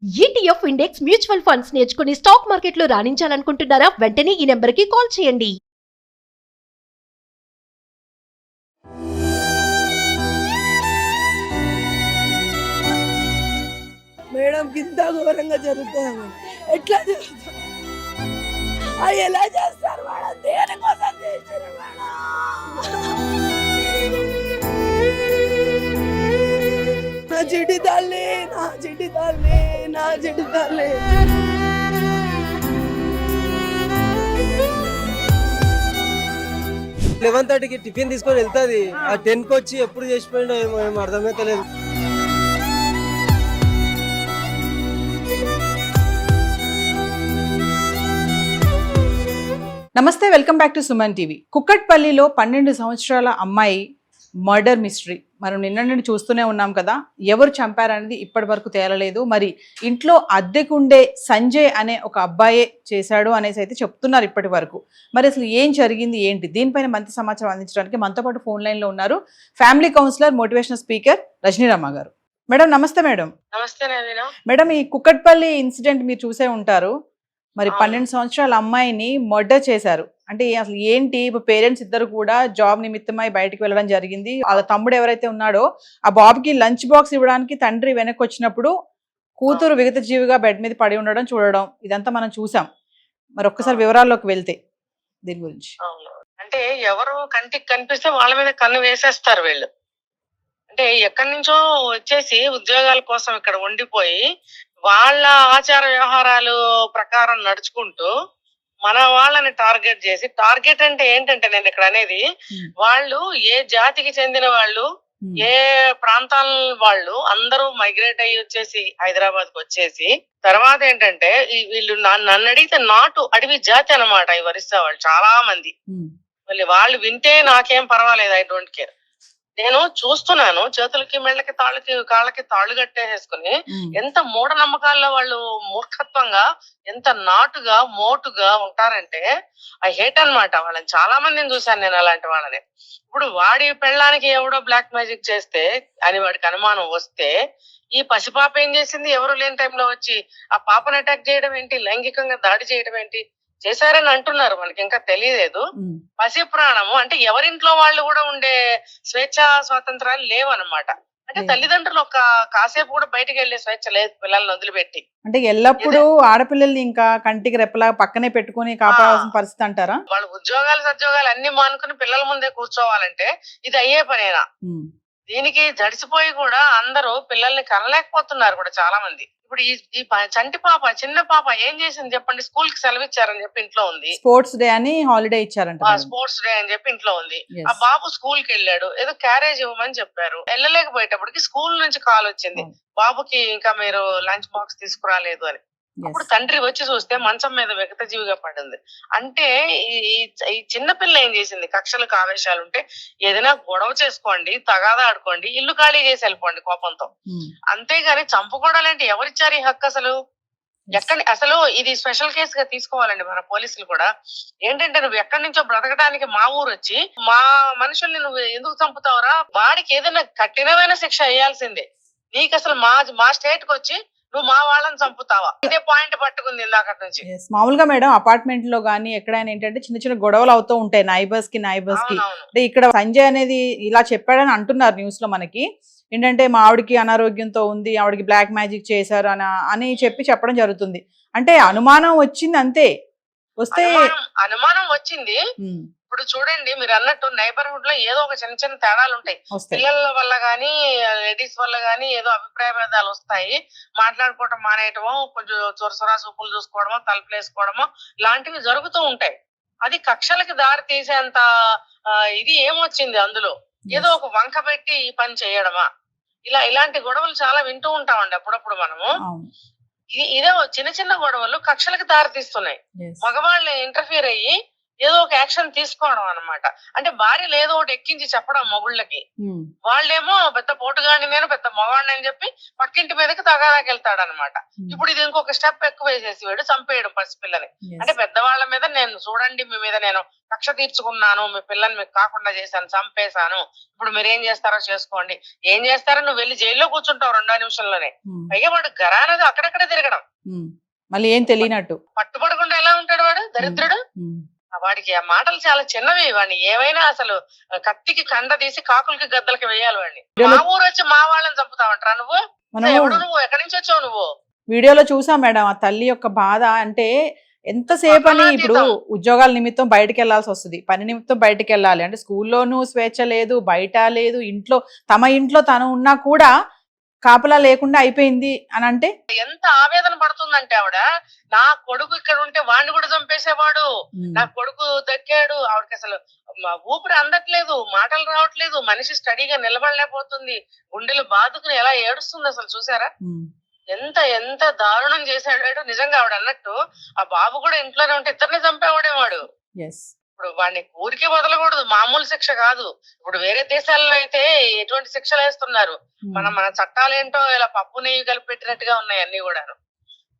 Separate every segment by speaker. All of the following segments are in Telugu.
Speaker 1: ఈటీఎఫ్ ఇండెక్స్ మ్యూచువల్ ఫండ్స్ నేర్చుకుని స్టాక్ మార్కెట్లో రాణించాలనుకుంటున్నారా? వెంటనే ఈ నెంబర్కి కాల్ చేయండి.
Speaker 2: మేడం ఇంత ఘోరంగా జరుగుతుంది. ఎట్లా జరుగుతుంది? ఎలా చేస్తారు మేడం? దేనికోసం చేశారు మేడం? నా చిట్టి తల్లి, నా చిట్టి తల్లి, నా చిట్టి తల్లి.
Speaker 3: 11:30కి టిఫిన్ తీసుకొని వెళ్తుంది. ఆ 10కి వచ్చి ఎప్పుడు చేసిపోయిండో ఏమో అర్థమైతే లేదు.
Speaker 4: నమస్తే, welcome back to Suman TV. కుక్కట్పల్లిలో 12 సంవత్సరాల అమ్మాయి మర్డర్ మిస్టరీ మనం నిన్న నుండి చూస్తూనే ఉన్నాం కదా. ఎవరు చంపారనేది ఇప్పటి వరకు తేలలేదు. మరి ఇంట్లో అద్దెకుండే సంజయ్ అనే ఒక అబ్బాయే చేశాడు అనేసి అయితే చెప్తున్నారు ఇప్పటి వరకు. మరి అసలు ఏం జరిగింది ఏంటి, దీనిపైన మంచి సమాచారం అందించడానికి మనతో పాటు ఫోన్ లైన్ లో ఉన్నారు ఫ్యామిలీ కౌన్సిలర్, మోటివేషనల్ స్పీకర్ రజనీరమ్మ గారు. మేడం నమస్తే. మేడం
Speaker 2: నమస్తే.
Speaker 4: మేడం, ఈ కుక్కట్పల్లి ఇన్సిడెంట్ మీరు చూసే ఉంటారు. మరి 12 సంవత్సరాల అమ్మాయిని మర్డర్ చేశారు అంటే అసలు ఏంటి? ఇప్పుడు పేరెంట్స్ ఇద్దరు కూడా జాబ్ నిమిత్తమై బయటకు వెళ్ళడం జరిగింది. వాళ్ళ తమ్ముడు ఎవరైతే ఉన్నాడో ఆ బాబుకి లంచ్ బాక్స్ ఇవ్వడానికి తండ్రి వెనక్కి వచ్చినప్పుడు కూతురు విగత జీవిగా బెడ్ మీద పడి ఉండడం చూడడం, ఇదంతా మనం చూసాం. మరి ఒక్కసారి వివరాల్లోకి వెళ్తే దీని గురించి.
Speaker 5: అంటే ఎవరు కంటికి కనిపిస్తే వాళ్ళ మీద కన్ను వేసేస్తారు వీళ్ళు. అంటే ఎక్కడి నుంచో వచ్చేసి ఉద్యోగాల కోసం ఇక్కడ ఉండిపోయి వాళ్ళ ఆచార వ్యవహారాలు ప్రకారం నడుచుకుంటూ మన వాళ్ళని టార్గెట్ చేసి, టార్గెట్ అంటే ఏంటంటే నేను ఇక్కడ అనేది, వాళ్ళు ఏ జాతికి చెందిన వాళ్ళు, ఏ ప్రాంతాల వాళ్ళు అందరూ మైగ్రేట్ అయ్యి వచ్చేసి హైదరాబాద్ కు వచ్చేసి, తర్వాత ఏంటంటే వీళ్ళు నన్ను అడిగితే నాటు అడవి జాతి అన్నమాట ఈ ఒరిస్సా వాళ్ళు చాలా మంది. మళ్ళీ వాళ్ళు వింటే నాకేం పర్వాలేదు, ఐ డోంట్ కేర్. నేను చూస్తున్నాను చేతులకి మెళ్ళకి కాళ్ళకి తాళ్ళు కట్టేసుకుని ఎంత మూఢనమ్మకాల్లో వాళ్ళు మూర్ఖత్వంగా, ఎంత నాటుగా మోటుగా ఉంటారంటే ఐ హేట్ అన్నమాట వాళ్ళని. చాలా మందిని చూశాను నేను అలాంటి వాళ్ళని. ఇప్పుడు వాడి పెళ్ళానికి ఎవడో బ్లాక్ మ్యాజిక్ చేస్తే అని వాడికి అనుమానం వస్తే, ఈ పసిపాప ఏం చేసింది? ఎవరు లేని టైంలో వచ్చి ఆ పాపను అటాక్ చేయడం ఏంటి, లైంగికంగా దాడి చేయడం ఏంటి చేశారని అంటున్నారు. మనకి ఇంకా తెలియలేదు. పసి ప్రాణము అంటే ఎవరింట్లో వాళ్ళు కూడా ఉండే స్వేచ్ఛా స్వాతంత్రాలు లేవన్నమాట. అంటే తల్లిదండ్రులు ఒక కాసేపు కూడా బయటకు వెళ్లే స్వేచ్ఛ లేదు పిల్లల్ని వదిలిపెట్టి.
Speaker 4: అంటే ఎల్లప్పుడూ ఆడపిల్లల్ని ఇంకా కంటికి రెప్పలా పక్కనే పెట్టుకుని కాపాడాల్సిన పరిస్థితి అంటారా?
Speaker 5: వాళ్ళు ఉద్యోగాలు సద్యోగాలు అన్ని మానుకుని పిల్లల ముందే కూర్చోవాలంటే ఇది అయ్యే పనేనా? దీనికి జడిసిపోయి కూడా అందరూ పిల్లల్ని కనలేకపోతున్నారు కూడా చాలా మంది. ఇప్పుడు ఈ చంటి పాప, చిన్న పాప ఏం చేసింది చెప్పండి? స్కూల్ కి సెలవు ఇచ్చారని చెప్పి ఇంట్లో ఉంది.
Speaker 4: స్పోర్ట్స్ డే అని హాలిడే ఇచ్చారంట.
Speaker 5: స్పోర్ట్స్ డే అని చెప్పి ఇంట్లో ఉంది. ఆ బాబు స్కూల్ కి వెళ్ళాడు, ఏదో క్యారేజ్ ఇవ్వమని చెప్పారు. వెళ్ళలేకపోయేటప్పటికి స్కూల్ నుంచి కాల్ వచ్చింది, బాబుకి ఇంకా మీరు లంచ్ బాక్స్ తీసుకురాలేదు అని. అప్పుడు తండ్రి వచ్చి చూస్తే మంచం మీద విగత జీవిగా పడింది. అంటే ఈ చిన్న పిల్ల ఏం చేసింది? కక్షలకు ఆవేశాలు ఉంటే ఏదైనా గొడవ చేసుకోండి, తగాదా ఆడుకోండి, ఇల్లు ఖాళీ చేసి వెళ్ళిపోండి కోపంతో. అంతేగాని చంపుకోవడాలంటే ఎవరిచ్చారు ఈ హక్కు? అసలు ఇది స్పెషల్ కేసుగా తీసుకోవాలండి మన పోలీసులు కూడా. ఏంటంటే నువ్వు ఎక్కడి నుంచో బ్రతకడానికి మా ఊరు వచ్చి మా మనుషుల్ని నువ్వు ఎందుకు చంపుతావురా? వాడికి ఏదైనా కఠినమైన శిక్ష వేయాల్సిందే. నీకు అసలు మా స్టేట్ కి వచ్చి నువ్వు మా వాళ్ళని చంపుతావా? ఇదే పాయింట్ పట్టుకుంది ఇందాక నుంచి.
Speaker 4: మామూలుగా మేడం అపార్ట్మెంట్ లో గానీ ఎక్కడైనా ఏంటంటే చిన్న చిన్న గొడవలు అవుతూ ఉంటాయి నైబర్స్ కి. అంటే ఇక్కడ సంజయ్ అనేది ఇలా చెప్పాడని అంటున్నారు న్యూస్ లో మనకి. ఏంటంటే మా ఆవిడకి అనారోగ్యంతో ఉంది, ఆవిడకి బ్లాక్ మ్యాజిక్ చేశారు అని చెప్పడం జరుగుతుంది. అంటే అనుమానం వచ్చింది అంతే. వస్తే
Speaker 5: అనుమానం వచ్చింది. ఇప్పుడు చూడండి, మీరు అన్నట్టు నైబర్హుడ్ లో ఏదో ఒక చిన్న చిన్న తేడాలు ఉంటాయి. పిల్లల వల్ల గానీ లేడీస్ వల్ల గానీ ఏదో అభిప్రాయ భేదాలు వస్తాయి. మాట్లాడుకోవటం మానేయటమో, కొంచెం చొరసరా సూపులు చూసుకోవడమో, తలుపులు వేసుకోవడమో లాంటివి జరుగుతూ ఉంటాయి. అది కక్షలకి దారి తీసేంత ఇది ఏమొచ్చింది అందులో? ఏదో ఒక వంక పెట్టి ఈ పని చేయడమా? ఇలాంటి గొడవలు చాలా వింటూ ఉంటామండి అప్పుడప్పుడు మనము. ఇదే చిన్న చిన్న గొడవలు కక్షలకు దారి తీస్తున్నాయి. మగవాళ్ళు ఇంటర్ఫియర్ అయ్యి ఏదో ఒక యాక్షన్ తీసుకోవడం అన్నమాట. అంటే భార్యలు ఏదో ఒకటి ఎక్కించి చెప్పడం మొగుళ్ళకి, వాళ్ళేమో పెద్ద పోటుగాడిని నేను పెద్ద మొగాడిని అని చెప్పి పక్కింటి మీదకి తగాదాకి వెళ్తాడు అనమాట. ఇప్పుడు ఇది ఇంకొక స్టెప్ ఎక్కువ వేసేసి వీడు చంపేయడం పసిపిల్లని. అంటే పెద్దవాళ్ళ మీద నేను చూడండి, మీ మీద నేను కక్ష తీర్చుకున్నాను, మీ పిల్లని మీకు కాకుండా చేశాను, చంపేశాను, ఇప్పుడు మీరు ఏం చేస్తారో చేసుకోండి. ఏం చేస్తారో నువ్వు వెళ్ళి జైల్లో కూర్చుంటావు 2 నిమిషంలోనే. పైగా వాడు గరానగా అక్కడక్కడే తిరగడం,
Speaker 4: మళ్ళీ ఏం తెలియనట్టు
Speaker 5: పట్టుబడకుండా ఎలా ఉంటాడు వాడు దరిద్రుడు. వాడికి ఆ మాటలు చాలా చిన్నవి. వాడిని ఏమైనా అసలు కత్తికి కండ తీసి కాకులకి గద్దలకి వేయాలి వాడిని. మా ఊరు వచ్చి మా వాళ్ళని చంపుతావంటరా నువ్వు? ఎవడు నువ్వు? ఎక్కడి నుంచి వచ్చావు నువ్వు?
Speaker 4: వీడియోలో చూసాం మేడం ఆ తల్లి యొక్క బాధ. అంటే ఎంతసేపు అని ఇప్పుడు ఉద్యోగాల నిమిత్తం బయటకు వెళ్లాల్సి వస్తుంది, పని నిమిత్తం బయటకు వెళ్ళాలి అంటే స్కూల్లోనూ స్వేచ్ఛ లేదు, బయట లేదు, ఇంట్లో తమ ఇంట్లో తను ఉన్నా కూడా కాపలా లేకుండా అయిపోయింది అని అంటే
Speaker 5: ఎంత ఆవేదన పడుతుందంటే ఆవిడ, నా కొడుకు ఇక్కడ ఉంటే వాడిని కూడా చంపేసేవాడు, నా కొడుకు దక్కాడు. ఆవిడకి అసలు ఊపిరి అందట్లేదు, మాటలు రావట్లేదు, మనిషి స్టడీగా నిలబడలేకపోతుంది, గుండెలు బాదుకుని ఎలా ఏడుస్తుంది అసలు చూసారా? ఎంత ఎంత దారుణం చేశాడు నిజంగా. ఆవిడ అన్నట్టు ఆ బాబు కూడా ఇంట్లోనే ఉంటే ఇద్దరిని చంపేవాడేవాడు. ఇప్పుడు వాడిని ఊరికే వదలకూడదు, మామూలు శిక్ష కాదు. ఇప్పుడు వేరే దేశాల్లో అయితే ఎటువంటి శిక్షలు వేస్తున్నారు, మన చట్టాలు ఏంటో ఇలా పప్పు నెయ్యి కలిపి పెట్టినట్టుగా ఉన్నాయి అన్ని కూడాను.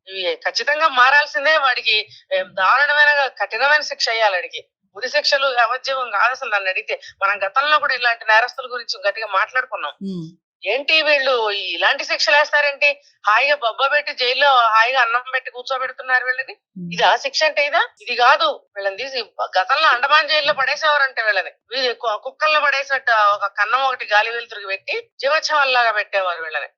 Speaker 5: ఇవి ఖచ్చితంగా మారాల్సిందే. వాడికి దారుణమైన కఠినమైన శిక్ష అయ్యాలి. వాడికి ఉరి శిక్షలు యావజ్జీవం కాదు అసలు. నన్ను అడిగితే మనం గతంలో కూడా ఇలాంటి నేరస్తుల గురించి గట్టిగా మాట్లాడుకున్నాం. ఏంటి వీళ్ళు ఇలాంటి శిక్షలు వేస్తారేంటి? హాయిగా బొబ్బ పెట్టి జైల్లో హాయిగా అన్నం పెట్టి కూర్చోబెడుతున్నారు వీళ్ళని. ఇది ఆ శిక్ష అంటే ఇది కాదు. వీళ్ళని తీసి గతంలో అండమాన్ జైల్లో పడేసేవారంటే వీళ్ళని కుక్కల్లో పడేసినట్టు ఒక కన్నం ఒకటి గాలి వెలుతురికి పెట్టి జీవోత్సవాల్లాగా పెట్టేవారు వీళ్ళని.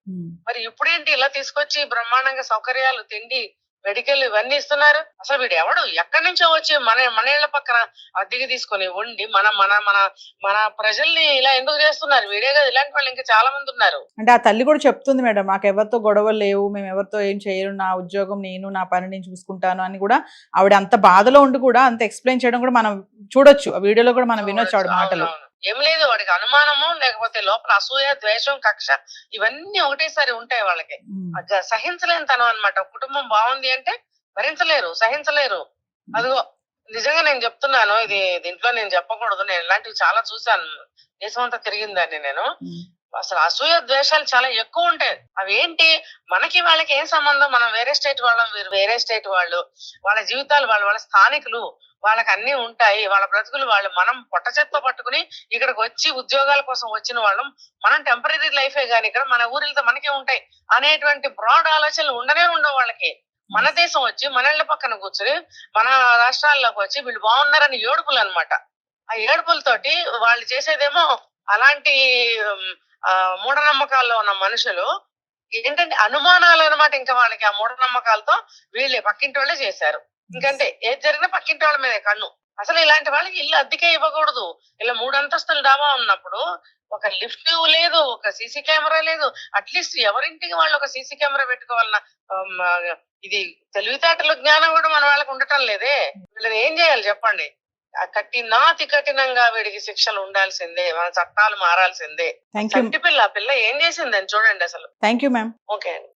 Speaker 5: మరి ఇప్పుడేంటి ఇలా తీసుకొచ్చి బ్రహ్మాండంగా సౌకర్యాలు, తిండి, మెడికల్ ఇవన్నీ ఇస్తున్నారు. అసలు వీడు ఎవడు? ఎక్కడి నుంచో వచ్చి మన ఇళ్ల పక్కన అద్దెకి తీసుకొని వండి మన మన మన మన ప్రజల్ని ఇలా ఎందుకు చేస్తున్నారు? వీడే కదా, ఇలాంటి వాళ్ళు ఇంకా చాలా మంది ఉన్నారు.
Speaker 4: అంటే ఆ తల్లి కూడా చెప్తుంది మేడం, నాకు ఎవరితో గొడవలు లేవు, మేము ఎవరితో ఏం చేయరు, నా ఉద్యోగం నేను నా పని నేను చూసుకుంటాను అని కూడా ఆవిడ అంత బాధలో ఉండి కూడా అంత ఎక్స్ప్లెయిన్ చేయడం కూడా మనం చూడొచ్చు. ఆ వీడియోలో కూడా మనం వినొచ్చు ఆవిడ మాటలు.
Speaker 5: ఏం లేదు, వాడికి అనుమానము లేకపోతే లోపల అసూయ, ద్వేషం, కక్ష ఇవన్నీ ఒకటేసారి ఉంటాయి వాళ్ళకి. సహించలేని తనం అనమాట. కుటుంబం బాగుంది అంటే భరించలేరు, సహించలేరు. అదిగో నిజంగా నేను చెప్తున్నాను, ఇది దీంట్లో నేను చెప్పకూడదు, నేను ఇలాంటివి చాలా చూశాను, దేశం అంతా తిరిగిందాన్ని నేను. అసలు అసూయ ద్వేషాలు చాలా ఎక్కువ ఉంటాయి. అవి ఏంటి, మనకి వాళ్ళకి ఏం సంబంధం? మనం వేరే స్టేట్ వాళ్ళం, వేరే స్టేట్ వాళ్ళు, వాళ్ళ జీవితాలు వాళ్ళ స్థానికులు, వాళ్ళకి అన్ని ఉంటాయి, వాళ్ళ బ్రతుకులు వాళ్ళు. మనం పొట్ట చేత్తో పట్టుకుని ఇక్కడికి వచ్చి ఉద్యోగాల కోసం వచ్చిన వాళ్ళం. మనం టెంపరీ లైఫే గానీ ఇక్కడ మన ఊరితో మనకే ఉంటాయి అనేటువంటి బ్రాడ్ ఆలోచనలు ఉండవు వాళ్ళకి. మన దేశం వచ్చి మన ఇళ్ల పక్కన కూర్చుని మన రాష్ట్రాల్లోకి వచ్చి వీళ్ళు బాగున్నారని ఏడుపులు అనమాట. ఆ ఏడుపులతోటి వాళ్ళు చేసేదేమో అలాంటి మూఢనమ్మకాల్లో ఉన్న మనుషులు ఏంటంటే అనుమానాలు అనమాట. ఇంకా వాళ్ళకి ఆ మూఢనమ్మకాలతో వీళ్ళే పక్కింటి వాళ్ళే చేశారు. ఇంకంటే ఏది జరిగినా పక్కింటి వాళ్ళ మీదే కన్ను. అసలు ఇలాంటి వాళ్ళకి ఇల్లు అద్దెకే ఇవ్వకూడదు. ఇలా 3 అంతస్తుల డాబా ఉన్నప్పుడు ఒక లిఫ్ట్ లేదు, ఒక సీసీ కెమెరా లేదు. అట్లీస్ట్ ఎవరింటికి వాళ్ళు ఒక సీసీ కెమెరా పెట్టుకోవాలన్న ఇది తెలివితేటలు, జ్ఞానం కూడా మన వాళ్ళకి ఉండటం లేదే. వీళ్ళని ఏం చేయాలి చెప్పండి? అతి కఠినంగా వీడికి శిక్షలు ఉండాల్సిందే, మన చట్టాలు మారాల్సిందే. పిల్ల ఏం చేసిందని చూడండి అసలు.
Speaker 4: Thank you ma'am.
Speaker 5: ఓకే అండి.